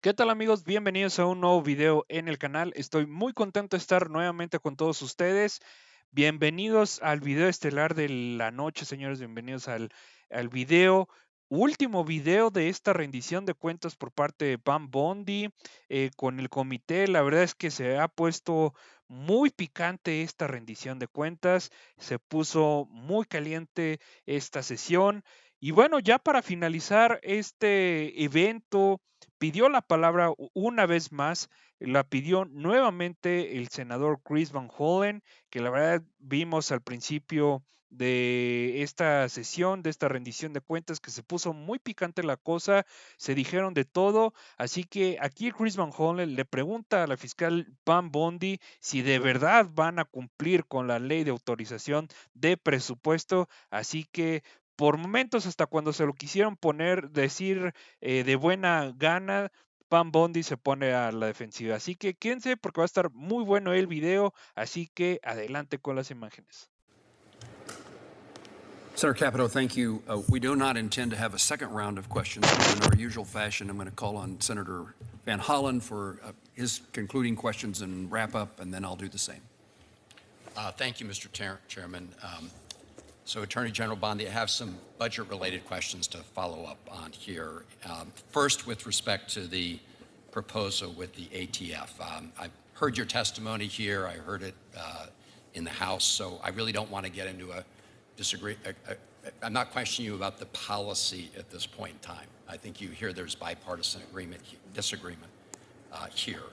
¿Qué tal amigos? Bienvenidos a un nuevo video en el canal. Estoy muy contento de estar nuevamente con todos ustedes. Bienvenidos al video estelar de la noche, señores. Bienvenidos al video, último video de esta rendición de cuentas por parte de Pam Bondi con el comité. La verdad es que se ha puesto muy picante esta rendición de cuentas. Se puso muy caliente esta sesión. Y bueno, ya para finalizar este evento, pidió la palabra una vez más, la pidió nuevamente el senador Chris Van Hollen, que la verdad vimos al principio de esta sesión, de esta rendición de cuentas, que se puso muy picante la cosa, se dijeron de todo, así que aquí Chris Van Hollen le pregunta a la fiscal Pam Bondi si de verdad van a cumplir con la ley de autorización de presupuesto, así que por momentos, hasta cuando se lo quisieron poner, decir de buena gana, Pam Bondi se pone a la defensiva. Así que quédense porque va a estar muy bueno el video, así que adelante con las imágenes. Senator Capito, thank you. We do not intend to have a second round of questions, but in our usual fashion, I'm going to call on Senator Van Hollen for his concluding questions and wrap up, and then I'll do the same. Thank you, Mr. Chairman. So, Attorney General Bondi, I have some budget-related questions to follow up on here. First, with respect to the proposal with the ATF. I've heard your testimony here. I heard it in the House, so I really don't want to get into a I'm not questioning you about the policy at this point in time. I think you hear there's bipartisan disagreement here.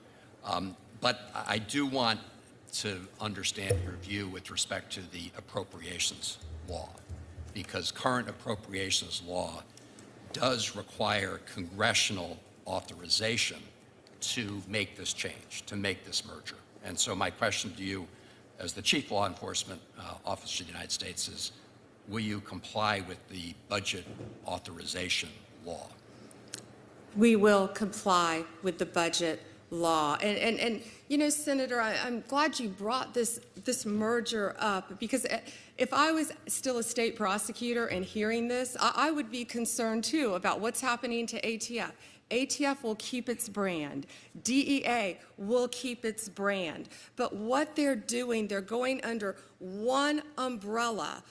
But I do want to understand your view with respect to the appropriations law, because current appropriations law does require congressional authorization to make this change, to make this merger. And so my question to you as the Chief Law Enforcement Officer of the United States is, will you comply with the budget authorization law? We will comply with the budget law. And you know, Senator, I'm glad you brought this merger up, because if I was still a state prosecutor and hearing this, I would be concerned too about what's happening to ATF. ATF will keep its brand. DEA will keep its brand. But what they're doing, they're going under one umbrella,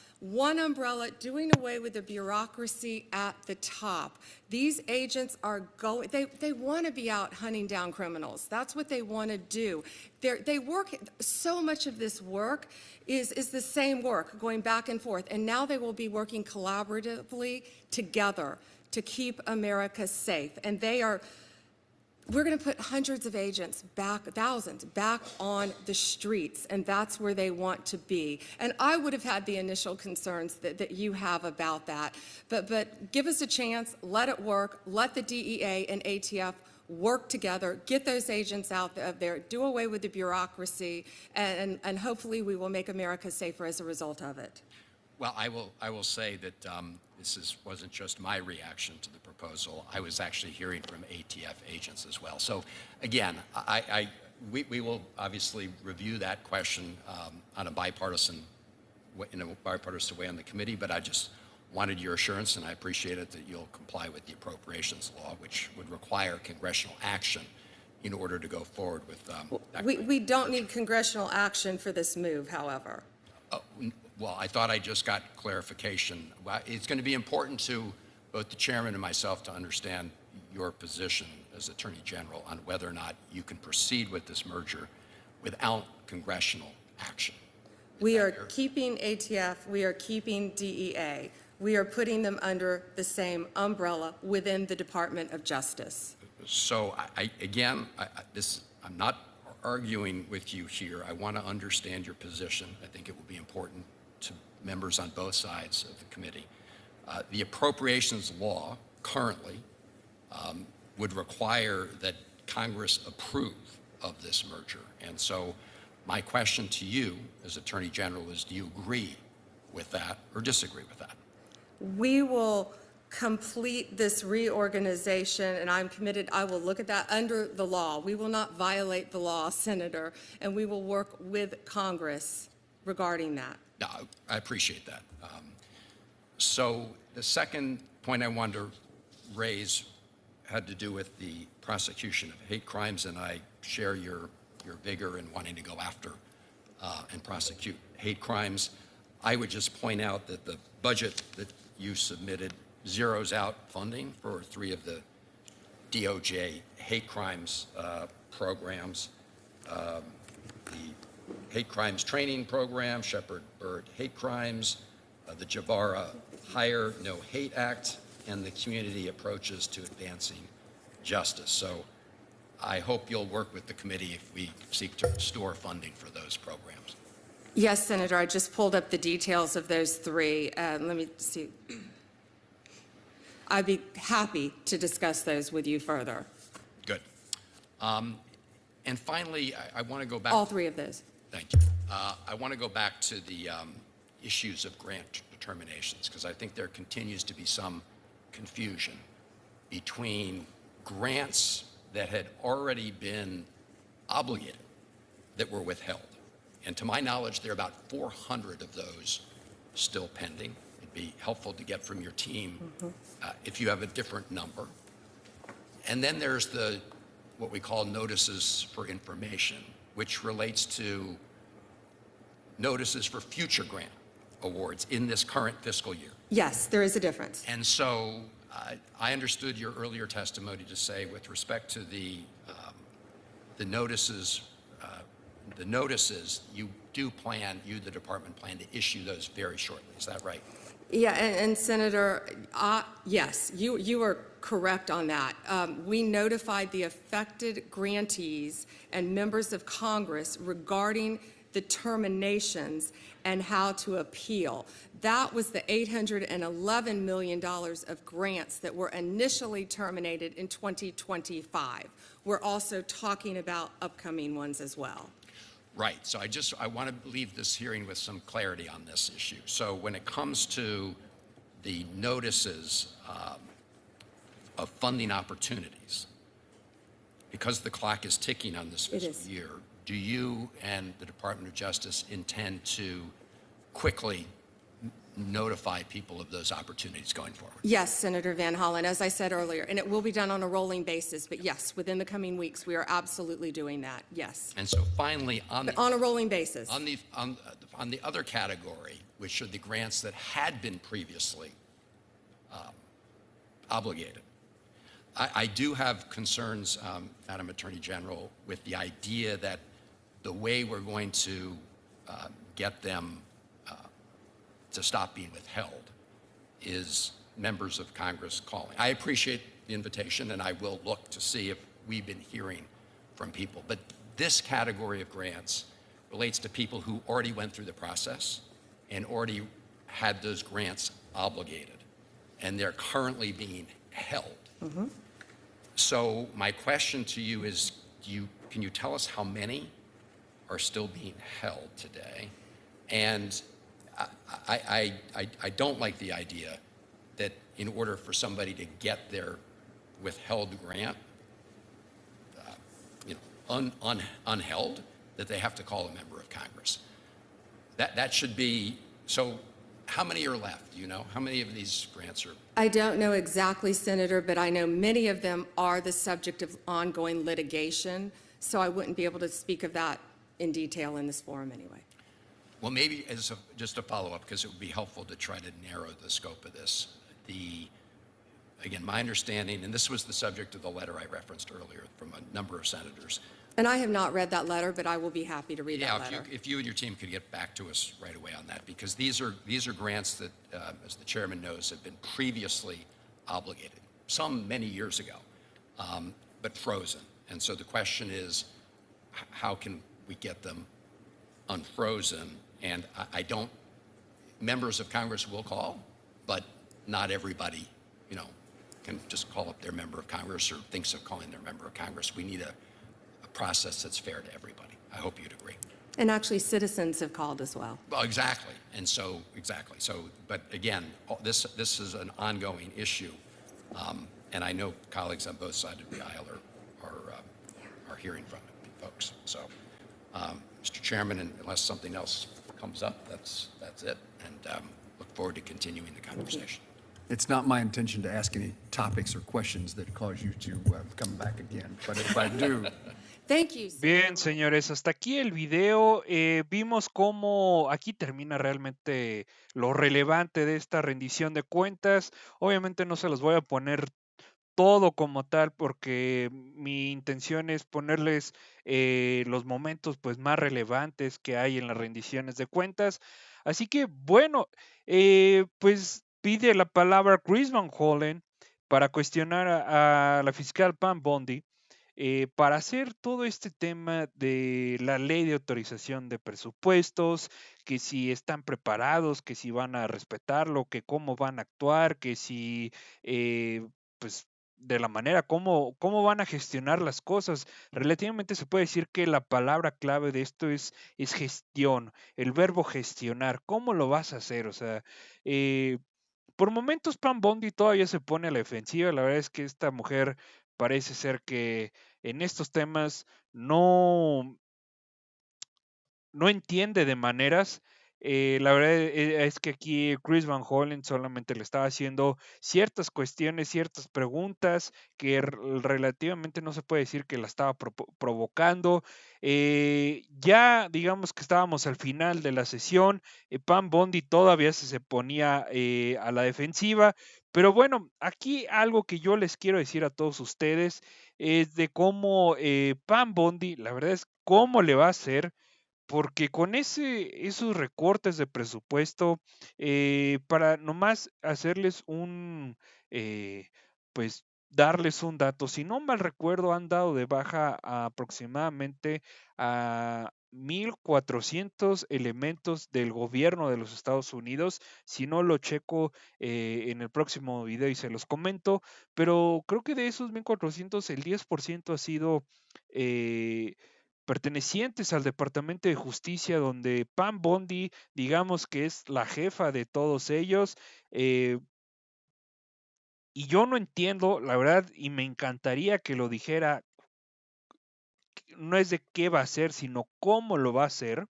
doing away with the bureaucracy at the top. These agents are going, they want to be out hunting down criminals. That's what they want to do. They work, so much of this work is the same work, going back and forth. And now they will be working collaboratively together to keep America safe. And we're going to put hundreds of agents back, thousands, back on the streets, and that's where they want to be. And I would have had the initial concerns that you have about that. But give us a chance, let it work, let the DEA and ATF work together, get those agents out there, do away with the bureaucracy, and hopefully we will make America safer as a result of it. Well, I will say that this wasn't just my reaction to the proposal. I was actually hearing from ATF agents as well. So again, we will obviously review that question in a bipartisan way on the committee, but I just wanted your assurance, and I appreciate it, that you'll comply with the appropriations law, which would require congressional action in order to go forward with that. We don't need congressional action for this move, however. Well, I thought I just got clarification. Well, it's going to be important to both the chairman and myself to understand your position as Attorney General on whether or not you can proceed with this merger without congressional action. We are keeping ATF, we are keeping DEA. We are putting them under the same umbrella within the Department of Justice. So I'm not arguing with you here. I want to understand your position. I think it will be important to members on both sides of the committee. The appropriations law currently would require that Congress approve of this merger. And so my question to you as Attorney General is, do you agree with that or disagree with that? We will complete this reorganization, and I'm committed. I will look at that under the law. We will not violate the law, Senator, and we will work with Congress regarding that. No, I appreciate that. So the second point I wanted to raise had to do with the prosecution of hate crimes, and I share your vigor in wanting to go after and prosecute hate crimes. I would just point out that the budget that you submitted zeroes out funding for 3 of the DOJ hate crimes programs. The hate crimes training program, Shepard Bird hate crimes, the Javara Hire No Hate Act, and the community approaches to advancing justice. So I hope you'll work with the committee if we seek to restore funding for those programs. Yes, Senator, I just pulled up the details of those 3. Let me see. I'd be happy to discuss those with you further. Good. And finally, I want to go back. All 3 of those. Thank you. I want to go back to the issues of grant determinations, because I think there continues to be some confusion between grants that had already been obligated that were withheld. And to my knowledge, there are about 400 of those still pending. It'd be helpful to get from your team if you have a different number. And then there's what we call notices for information, which relates to notices for future grant awards in this current fiscal year. Yes, there is a difference. And so I understood your earlier testimony to say, with respect to the notices, you do plan, the department plan to issue those very shortly. Is that right? Yeah, and Senator, yes, you are correct on that. We notified the affected grantees and members of Congress regarding the terminations and how to appeal. That was the $811 million of grants that were initially terminated in 2025. We're also talking about upcoming ones as well. Right. So I want to leave this hearing with some clarity on this issue. So when it comes to the notices of funding opportunities, because the clock is ticking on this fiscal year, do you and the Department of Justice intend to quickly notify people of those opportunities going forward? Yes, Senator Van Hollen, as I said earlier, and it will be done on a rolling basis, but yes, within the coming weeks, we are absolutely doing that, yes. And so finally, on a rolling basis. On the other category, which are the grants that had been previously obligated, I do have concerns, Madam Attorney General, with the idea that the way we're going to get them to stop being withheld is members of Congress calling. I appreciate the invitation, and I will look to see if we've been hearing from people. But this category of grants relates to people who already went through the process and already had those grants obligated, and they're currently being held. So my question to you is, can you tell us how many are still being held today? And I don't like the idea that in order for somebody to get their withheld grant, unheld, that they have to call a member of Congress. That should be, so how many are left? Do you know? How many of these grants are? I don't know exactly, Senator, but I know many of them are the subject of ongoing litigation, so I wouldn't be able to speak of that in detail in this forum anyway. Well, maybe as just a follow-up, because it would be helpful to try to narrow the scope of this. Again, my understanding, and this was the subject of the letter I referenced earlier from a number of senators. And I have not read that letter, but I will be happy to read that letter. If you and your team could get back to us right away on that, because these are grants that, as the chairman knows, have been previously obligated, some many years ago, but frozen. And so the question is, how can we get them unfrozen? And members of Congress will call, but not everybody, can just call up their member of Congress or thinks of calling their member of Congress. We need a process that's fair to everybody. I hope you'd agree. And actually, citizens have called as well. Well, exactly. And so, exactly. So, but again, this is an ongoing issue. And I know colleagues on both sides of the aisle are hearing from it, folks. So, Mr. Chairman, unless something else comes up, that's it. And look forward to continuing the conversation. It's not my intention to ask any topics or questions that cause you to come back again, but if I do. Thank you, Bien, Senator. señores, hasta aquí el video. Vimos cómo aquí termina realmente lo relevante de esta rendición de cuentas. Obviamente no se los voy a poner todo como tal porque mi intención es ponerles los momentos pues más relevantes que hay en las rendiciones de cuentas. Así que bueno, pues pide la palabra Chris Van Hollen para cuestionar a la fiscal Pam Bondi para hacer todo este tema de la ley de autorización de presupuestos, que si están preparados, que si van a respetarlo, que cómo van a actuar, que si pues de la manera cómo van a gestionar las cosas. Relativamente se puede decir que la palabra clave de esto es gestión, el verbo gestionar. ¿Cómo lo vas a hacer? O sea, por momentos Pam Bondi todavía se pone a la defensiva. La verdad es que esta mujer parece ser que en estos temas no entiende de maneras. La verdad es que aquí Chris Van Hollen solamente le estaba haciendo ciertas cuestiones, ciertas preguntas que relativamente no se puede decir que la estaba provocando. Ya digamos que estábamos al final de la sesión, Pam Bondi todavía se ponía a la defensiva, pero bueno, aquí algo que yo les quiero decir a todos ustedes es de cómo Pam Bondi, la verdad es cómo le va a hacer porque con esos recortes de presupuesto, para nomás hacerles pues darles un dato, si no mal recuerdo, han dado de baja aproximadamente a 1,400 elementos del gobierno de los Estados Unidos. Si no lo checo en el próximo video y se los comento, pero creo que de esos 1,400 el 10% ha sido eh, pertenecientes al Departamento de Justicia, donde Pam Bondi, digamos que es la jefa de todos ellos. eh, y yo no entiendo, la verdad, y me encantaría que lo dijera, no es de qué va a hacer, sino cómo lo va a hacer.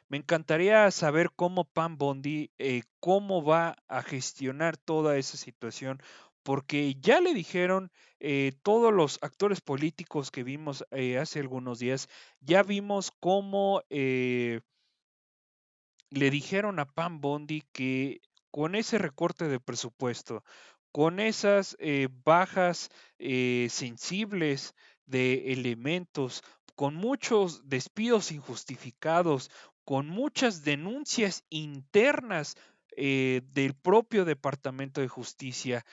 Me encantaría saber cómo Pam Bondi, cómo va a gestionar toda esa situación, porque ya le dijeron todos los actores políticos que vimos hace algunos días, ya vimos cómo le dijeron a Pam Bondi que con ese recorte de presupuesto, con esas bajas sensibles de elementos, con muchos despidos injustificados, con muchas denuncias internas del propio Departamento de Justicia,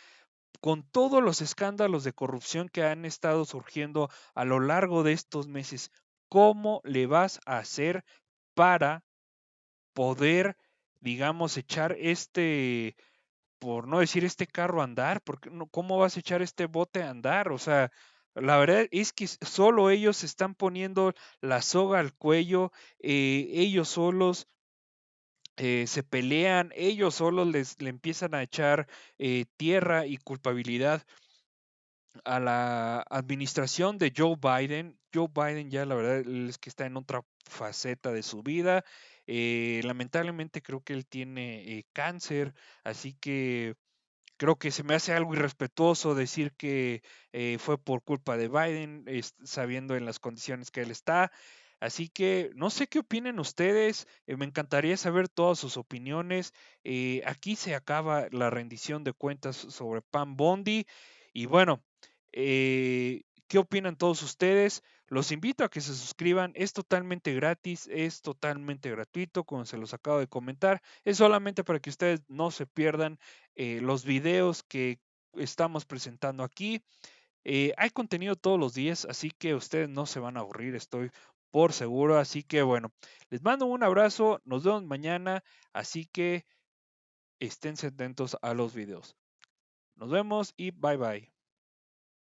con todos los escándalos de corrupción que han estado surgiendo a lo largo de estos meses, ¿cómo le vas a hacer para poder, digamos, echar por no decir este carro a andar? Porque no, ¿cómo vas a echar este bote a andar? O sea, la verdad es que solo ellos se están poniendo la soga al cuello, ellos solos se pelean, ellos solos le empiezan a echar tierra y culpabilidad a la administración de Joe Biden. Joe Biden ya la verdad es que está en otra faceta de su vida. Lamentablemente creo que él tiene cáncer, así que creo que se me hace algo irrespetuoso decir que fue por culpa de Biden, sabiendo en las condiciones que él está. Así que no sé qué opinen ustedes, me encantaría saber todas sus opiniones. Aquí se acaba la rendición de cuentas sobre Pam Bondi. Y bueno, ¿qué opinan todos ustedes? Los invito a que se suscriban, es totalmente gratis, es totalmente gratuito, como se los acabo de comentar. Es solamente para que ustedes no se pierdan los videos que estamos presentando aquí. Hay contenido todos los días, así que ustedes no se van a aburrir, estoy por seguro. Así que bueno, les mando un abrazo, nos vemos mañana, así que estén atentos a los videos. Nos vemos y bye bye.